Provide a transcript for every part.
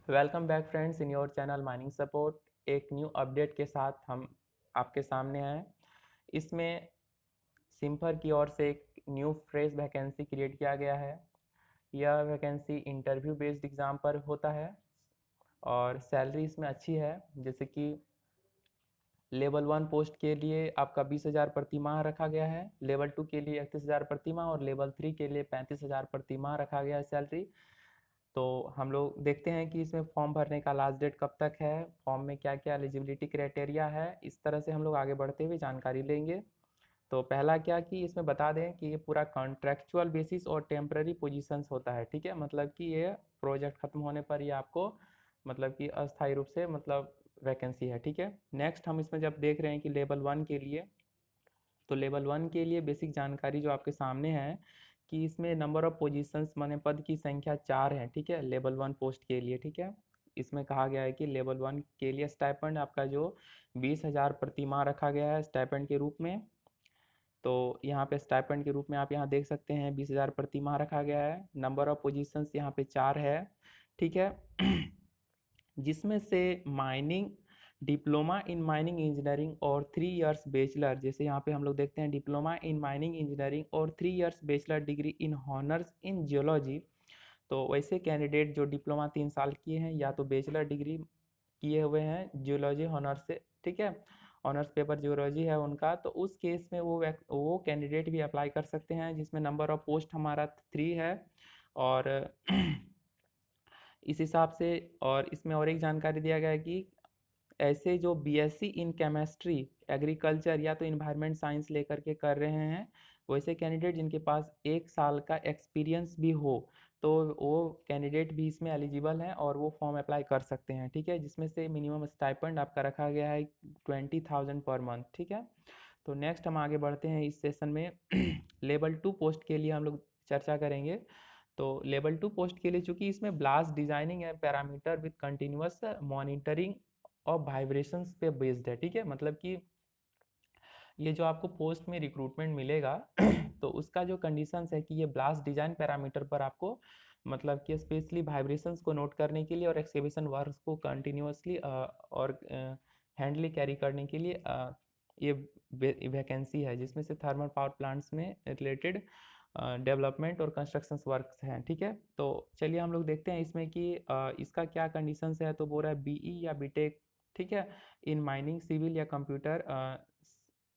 Welcome back friends in your channel mining support. एक new update के साथ हम आपके सामने हैं। इसमें सिम्फर की ओर से एक न्यू फ्रेश वैकेंसी क्रिएट किया गया है। यह वैकेंसी इंटरव्यू बेस्ड एग्ज़ाम पर होता है और सैलरी इसमें अच्छी है। जैसे कि लेवल 1 पोस्ट के लिए आपका 20,000 प्रति माह रखा गया है, लेवल 2 के लिए 31,000 प्रति माह और लेवल 3 के लिए 35,000 प्रति माह रखा गया है सैलरी। तो हम लोग देखते हैं कि इसमें फॉर्म भरने का लास्ट डेट कब तक है, फॉर्म में क्या क्या एलिजिबिलिटी क्राइटेरिया है, इस तरह से हम लोग आगे बढ़ते हुए जानकारी लेंगे। तो पहला क्या कि इसमें बता दें कि ये पूरा कॉन्ट्रैक्चुअल बेसिस और टेम्पररी पोजीशंस होता है। ठीक है, मतलब कि ये प्रोजेक्ट खत्म होने पर ये आपको मतलब कि अस्थायी रूप से मतलब वैकेंसी है। ठीक है, नेक्स्ट हम इसमें जब देख रहे हैं कि लेवल 1 के लिए, तो लेवल 1 के लिए बेसिक जानकारी जो आपके सामने है कि इसमें नंबर ऑफ पोजीशंस माने पद की संख्या 4 है। ठीक है, लेवल 1 पोस्ट के लिए। ठीक है, इसमें कहा गया है कि लेवल 1 के लिए स्टाइपेंड आपका जो 20,000 प्रति माह रखा गया है स्टाइपेंड के रूप में। तो यहाँ पे स्टाइपेंड के रूप में आप यहाँ देख सकते हैं 20,000 प्रति माह रखा गया है। नंबर ऑफ पोजीशंस यहाँ पे 4 है। ठीक है जिसमें से mining diploma in mining engineering और 3 इयर्स बैचलर, जैसे यहाँ पे हम लोग देखते हैं डिप्लोमा इन माइनिंग इंजीनियरिंग और 3 years bachelor degree in honours in geology. तो वैसे कैंडिडेट जो डिप्लोमा 3 साल किए हैं या तो बैचलर डिग्री किए हुए हैं जियोलॉजी हॉनर्स से। ठीक है, ऑनर्स पेपर जियोलॉजी है उनका, तो उस केस में वो कैंडिडेट भी अप्लाई कर सकते हैं, जिसमें नंबर ऑफ पोस्ट हमारा 3 है। और इस हिसाब से और इसमें और एक जानकारी दिया गया है कि ऐसे जो बीएससी इन केमिस्ट्री एग्रीकल्चर या तो इन्वायरमेंट साइंस लेकर के कर रहे हैं, वैसे कैंडिडेट जिनके पास 1 साल का एक्सपीरियंस भी हो, तो वो कैंडिडेट भी इसमें एलिजिबल हैं और वो फॉर्म अप्लाई कर सकते हैं। ठीक है, जिसमें से मिनिमम स्टाइपेंड आपका रखा गया है 20,000 पर मंथ। ठीक है, तो नेक्स्ट हम आगे बढ़ते हैं इस सेशन में लेवल 2 पोस्ट के लिए हम लोग चर्चा करेंगे। तो लेवल 2 पोस्ट के लिए चूंकि इसमें ब्लास्ट डिजाइनिंग है पैरामीटर विद कंटिन्यूअस मॉनिटरिंग और वाइब्रेशंस पे बेस्ड है। ठीक है, मतलब कि ये जो आपको पोस्ट में रिक्रूटमेंट मिलेगा तो उसका जो कंडीशंस है कि ये ब्लास्ट डिजाइन पैरामीटर पर आपको मतलब कि स्पेशली वाइब्रेशंस को नोट करने के लिए और एक्सकेवेशन वर्क को कंटिन्यूअसली और हैंडली कैरी करने के लिए ये वैकेंसी है, जिसमें से थर्मल पावर प्लांट्स में रिलेटेड डेवलपमेंट और कंस्ट्रक्शंस वर्क्स हैं। ठीक है, तो चलिए हम लोग देखते हैं इसमें कि इसका क्या कंडीशंस है। तो बोल रहा है बीई या बीटेक, ठीक है, इन माइनिंग सिविल या computer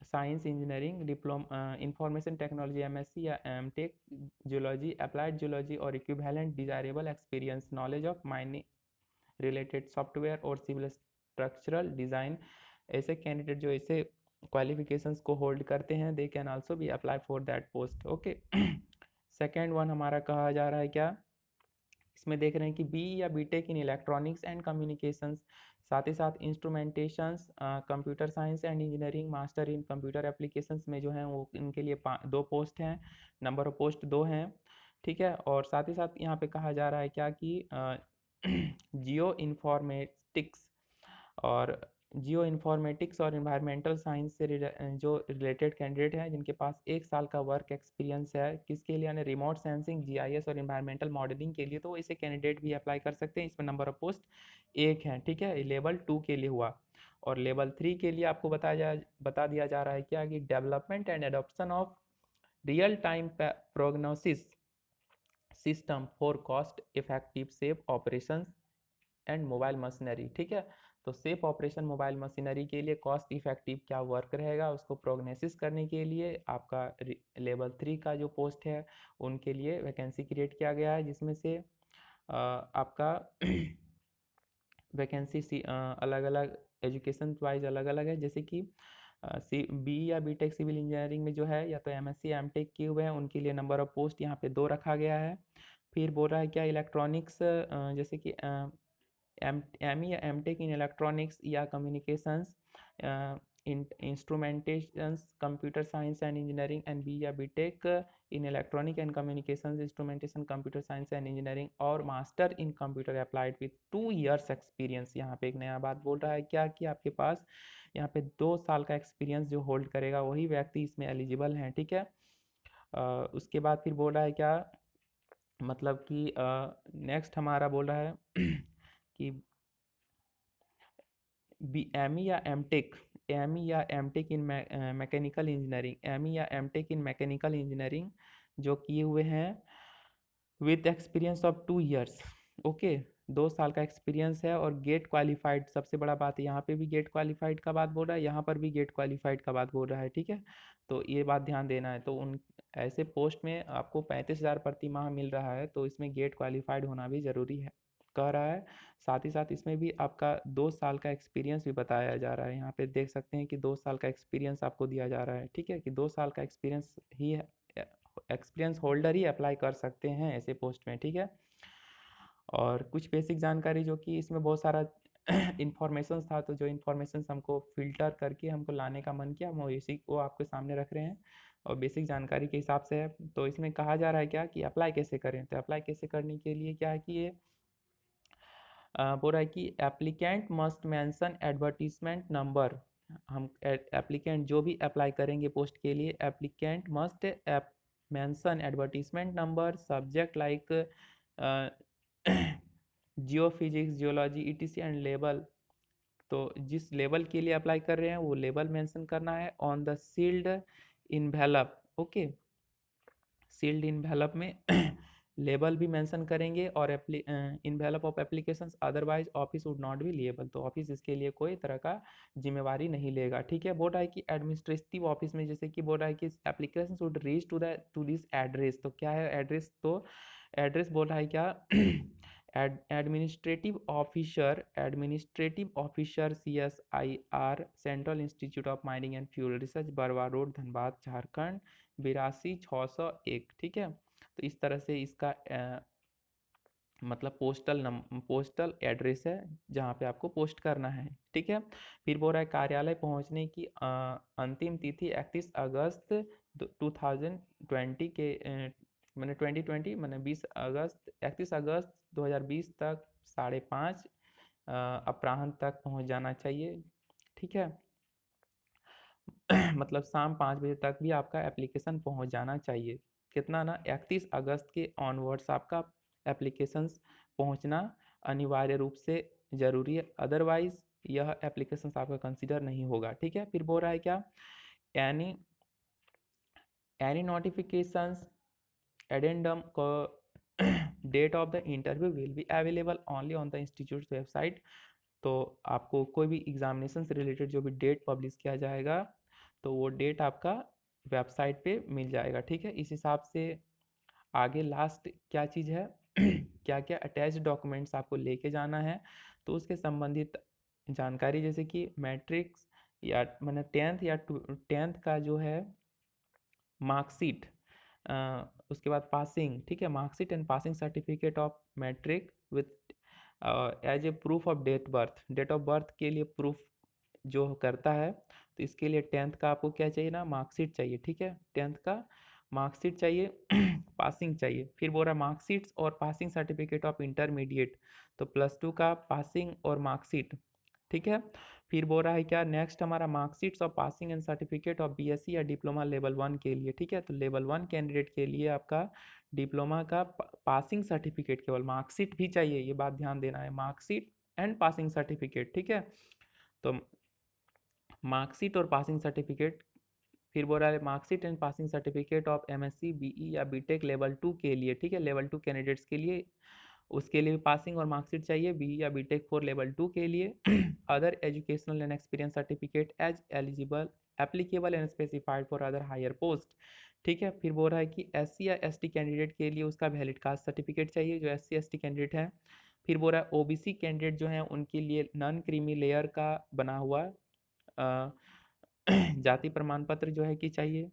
science engineering diploma information technology MSc या एमटेक जियोलॉजी अप्लाइड जियोलॉजी और equivalent desirable experience knowledge of mining related software और सिविल स्ट्रक्चरल डिज़ाइन। ऐसे कैंडिडेट जो ऐसे क्वालिफिकेशंस को होल्ड करते हैं they can also be apply for that post. Okay, second one हमारा कहा जा रहा है क्या, इसमें देख रहे हैं कि बी या B Tech in electronics and communications, साथ ही साथ instrumentations computer science and engineering master in computer applications में जो हैं वो इनके लिए 2 पोस्ट हैं, नंबर ऑफ पोस्ट 2 हैं। ठीक है, और साथ ही साथ यहाँ पे कहा जा रहा है क्या कि जियो इन्फॉर्मेटिक्स और जियो इन्फॉर्मेटिक्स और इन्वायरमेंटल साइंस से जो रिलेटेड कैंडिडेट हैं जिनके पास 1 साल का वर्क एक्सपीरियंस है, किसके लिए, यानी रिमोट सेंसिंग जीआईएस और इन्वायरमेंटल मॉडलिंग के लिए, तो ऐसे कैंडिडेट भी अप्लाई कर सकते हैं। इसमें नंबर ऑफ पोस्ट 1 है। ठीक है, लेवल 2 के लिए हुआ। और लेवल 3 के लिए आपको बता दिया जा रहा है क्या कि development and adoption of real time prognosis system for cost effective safe operation and mobile machinery. ठीक है, तो सेफ ऑपरेशन मोबाइल मशीनरी के लिए कॉस्ट इफेक्टिव क्या वर्क रहेगा उसको प्रोग्नोसिस करने के लिए आपका लेवल 3 का जो पोस्ट है उनके लिए वैकेंसी क्रिएट किया गया है, जिसमें से आपका वैकेंसी अलग अलग एजुकेशन वाइज अलग अलग है। जैसे कि बी या बीटेक सिविल इंजीनियरिंग में जो है या तो एमएससी एमटेक किए हुए हैं उनके लिए नंबर ऑफ पोस्ट यहाँ पे 2 रखा गया है। फिर बोल रहा है क्या इलेक्ट्रॉनिक्स जैसे कि एम या एमटेक इन इलेक्ट्रॉनिक्स या communications instrumentations computer science and engineering and B या B Tech in electronic and communications instrumentation computer science and engineering और master in computer applied with 2 years experience. यहाँ पे एक नया बात बोल रहा है क्या कि आपके पास यहाँ पे 2 साल का एक्सपीरियंस जो होल्ड करेगा वही व्यक्ति इसमें एलिजिबल हैं। ठीक है, उसके बाद फिर बोल रहा है क्या, मतलब कि नेक्स्ट हमारा बोल रहा है कि एमई या एमटेक, एमई या MTech in mechanical engineering, ME या एमटेक इन मैकेनिकल इंजीनियरिंग जो किए हुए हैं with experience of 2 years, okay, 2 साल का एक्सपीरियंस है, और गेट क्वालिफाइड, सबसे बड़ा बात है यहाँ पे भी गेट क्वालिफाइड का बात बोल रहा है, यहाँ पर भी गेट क्वालिफाइड का बात बोल रहा है, ठीक है। तो ये बात ध्यान देना है। तो उन ऐसे पोस्ट में आपको 35,000 प्रति माह मिल रहा है, तो इसमें गेट क्वालिफाइड होना भी ज़रूरी है, कह रहा है। साथ ही साथ इसमें भी आपका 2 साल का एक्सपीरियंस भी बताया जा रहा है, यहाँ पे देख सकते हैं कि 2 साल का एक्सपीरियंस आपको दिया जा रहा है, ठीक है, कि 2 साल का एक्सपीरियंस ही एक्सपीरियंस होल्डर ही अप्लाई कर सकते हैं ऐसे पोस्ट में, ठीक है। और कुछ बेसिक जानकारी जो कि इसमें बहुत सारा इन्फॉर्मेशन था, तो जो इन्फॉर्मेशन हमको फिल्टर करके हमको लाने का मन किया, वो आपके सामने रख रहे हैं, और बेसिक जानकारी के हिसाब से है। तो इसमें कहा जा रहा है क्या कि अप्लाई कैसे करें, तो अप्लाई कैसे करने के लिए क्या है कि ये बोल रहा है कि applicant must mention advertisement number. हम एप्लीकेंट जो भी अप्लाई करेंगे पोस्ट के लिए, applicant must mention advertisement number, subject like Jio physics, geology, etc and level. तो जिस लेवल के लिए अप्लाई कर रहे हैं वो लेवल मेंशन करना है on the sealed envelope, okay, sealed envelope में लेबल भी मेंशन करेंगे, और envelope of applications, otherwise office would not be label, तो ऑफिस इसके लिए कोई तरह का जिम्मेवारी नहीं लेगा, ठीक है। बोल रहा है कि एडमिनिस्ट्रेटिव ऑफिस में, जैसे कि बोल रहा है कि application would reach to this address, तो क्या है एड्रेस, तो एड्रेस बोल रहा है क्या administrative officer CSIR, central institute of mining and fuel research, Barwa road, Dhanbad, Jharkhand 82,601, ठीक है। तो इस तरह से इसका मतलब पोस्टल एड्रेस है जहाँ पे आपको पोस्ट करना है, ठीक है। फिर बोल रहा है कार्यालय पहुँचने की अंतिम तिथि 31 अगस्त 2020 के मैंने 2020 मैंने 31 अगस्त 2020 तक 5:30 अपराह्न तक पहुँच जाना चाहिए, ठीक है। मतलब शाम 5 बजे तक भी आपका एप्लीकेशन पहुंच जाना चाहिए। कितना ना, 31 अगस्त के ऑनवर्ड्स आपका एप्लीकेशंस पहुंचना अनिवार्य रूप से ज़रूरी है, अदरवाइज यह एप्लीकेशंस आपका कंसिडर नहीं होगा, ठीक है। फिर बोल रहा है क्या, एनी एनी नोटिफिकेशंस एडेंडम को date of the interview will be available only on the institute website. तो आपको कोई भी एग्जामिनेशन से रिलेटेड जो भी डेट पब्लिश किया जाएगा, तो वो डेट आपका वेबसाइट पे मिल जाएगा, ठीक है। इस हिसाब से आगे लास्ट क्या चीज़ है क्या क्या अटैच डॉक्यूमेंट्स आपको लेके जाना है, तो उसके संबंधित जानकारी, जैसे कि मैट्रिक्स या मैंने 10th का जो है मार्कशीट, उसके बाद पासिंग, ठीक है, marksheet and passing certificate of matric with as a proof of date of birth के लिए प्रूफ जो करता है, तो इसके लिए 10th का आपको क्या चाहिए ना, मार्कशीट चाहिए, ठीक है, 10th का मार्कशीट चाहिए पासिंग चाहिए। फिर बोल रहा है मार्कशीट्स और पासिंग सर्टिफिकेट ऑफ इंटरमीडिएट, तो +2 का पासिंग और मार्कशीट, ठीक है। फिर बोल रहा है क्या, नेक्स्ट हमारा marksheets of passing and certificate of BSc या डिप्लोमा लेवल 1 के लिए, ठीक है। तो लेवल 1 कैंडिडेट के लिए आपका डिप्लोमा का पासिंग सर्टिफिकेट, केवल मार्कशीट भी चाहिए, ये बात ध्यान देना है, मार्कशीट एंड पासिंग सर्टिफिकेट, ठीक है। तो मार्कशीट और पासिंग सर्टिफिकेट। फिर बोल रहा है marksheet and passing certificate of MSc BE या बीटेक लेवल 2 के लिए, ठीक है, लेवल 2 कैंडिडेट्स के लिए, उसके लिए पासिंग और मार्कशीट चाहिए, बीई या बीटेक फॉर लेवल 2 के लिए। Other educational and experience certificate as eligible applicable and specified for other higher post, ठीक है। फिर बोल रहा है कि एससी या एसटी कैंडिडेट के लिए उसका वैलिड कास्ट सर्टिफिकेट चाहिए, जो एससी एसटी कैंडिडेट है। फिर बोल रहा है ओबीसी कैंडिडेट जो है उनके लिए नॉन क्रीमी लेयर का बना हुआ जाति प्रमाण पत्र जो है कि चाहिए।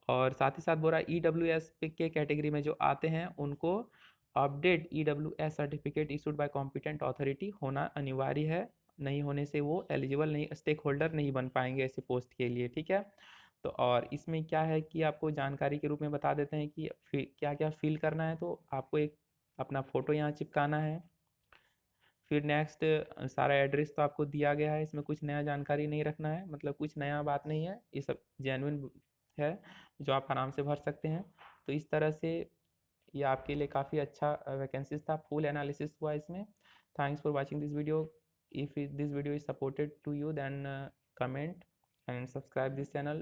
और साथ ही साथ बोल रहा है ईडब्ल्यूएस के कैटेगरी में जो आते हैं उनको update EWS certificate issued by competent authority होना अनिवार्य है, नहीं होने से वो एलिजिबल नहीं, स्टेक होल्डर नहीं बन पाएंगे ऐसे पोस्ट के लिए, ठीक है। तो और इसमें क्या है कि आपको जानकारी के रूप में बता देते हैं कि क्या क्या फिल करना है, तो आपको एक अपना फ़ोटो यहाँ चिपकाना है। फिर नेक्स्ट सारा एड्रेस तो आपको दिया गया है, इसमें कुछ नया जानकारी नहीं रखना है, मतलब कुछ नया बात नहीं है, ये सब जेन्युइन है जो आप आराम से भर सकते हैं। तो इस तरह से ये आपके लिए काफ़ी अच्छा वैकेंसीज था, फुल एनालिसिस हुआ इसमें। Thanks for watching this video. If this video is supported to you, then comment and subscribe this channel